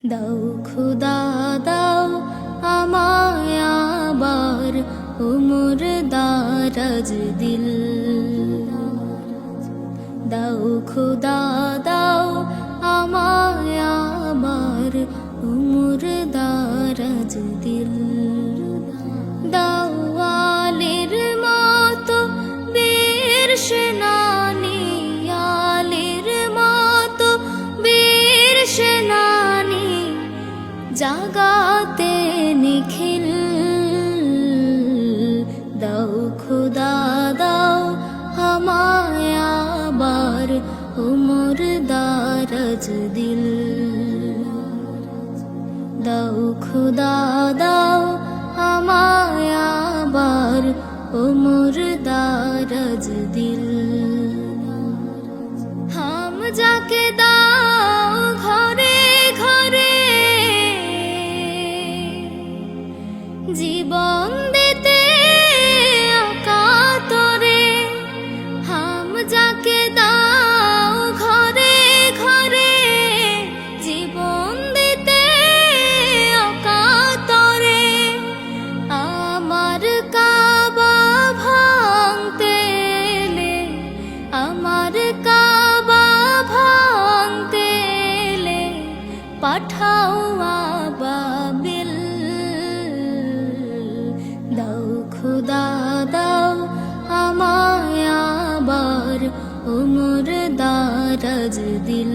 দাও খুদা দাও আমায় আবার উমর দারাজ দিল। দাও খুদা দাও আমায় আবার উমর দারাজ দিল। দাও আলীর মতো বীর সেনানী, আলীর মতো বীর সেনানী জাগাতে নিখিল। দাও খুদা দাও আমায় আবার উমর দারাজ দিল। দাও খুদা দাও আমায় আবার উমর দারাজ দিল। হাম যাকে দাও ঘরে ঘরে জীবন দিতে অকাতরে। হাম যাকে দাও ঘরে ঘরে জীবন দিতে অকাতরে। আমার কাবা ভাঙতে এলে, আমার কাবা ভাঙতে এলে পাঠাও আবাবিল। দাও খুদা দাও আমায় আবার উমর দারাজ দিল।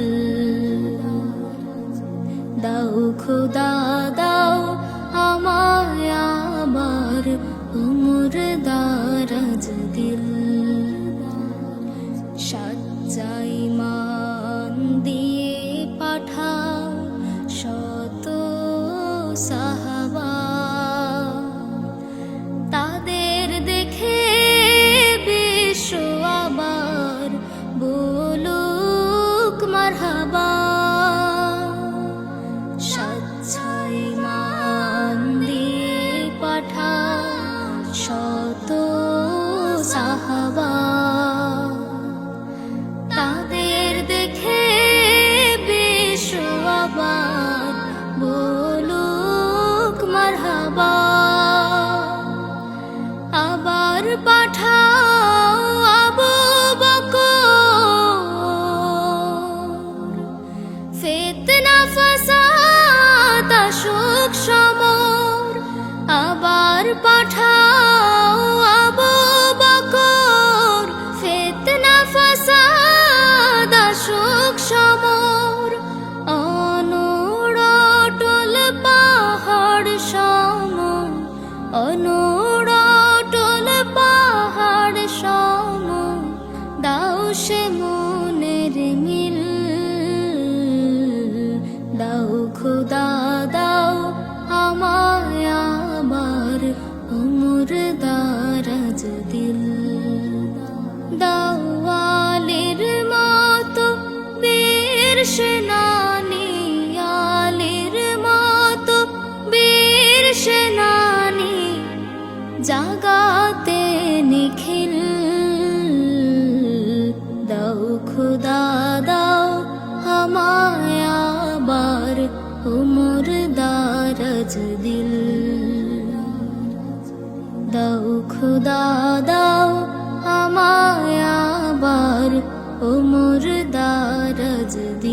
দাও খুদা দাও আমায় আবার উমর দারাজ দিল। সাচ্চাই মান দিয়ে পাঠাও শত সাহাবা, তাদের দেখে বিশ্ব আবার বলুক মারহাবা। সাচ্চাই মান দিয়ে পাঠাও শত সাহাবা, তাদের দেখে বিশ্ব আবার বলুক মারহাবা। আবার পাঠাও আবু বকর, ফিতনা ফাসাদ আসুক সমর। আবার পাঠাও আবু বকর, ফিতনা ফাসাদ আসুক সমর। অনড়টল পাহাড় সম, অনড়টল পাহাড় সম দাও সে মনের মিল। দাও খুদা দাও আমায় আবার উমর দারাজ দিল। দাও আলীর মতো বীর সেনানী, আলীর মতো বীর সেনানী জাগাতে নিখিল। দাও খুদা দাও আমায় আবার উমর দারাজ দিল। দাও খুদা দাও আমায় আবার উমর দারাজ দিল।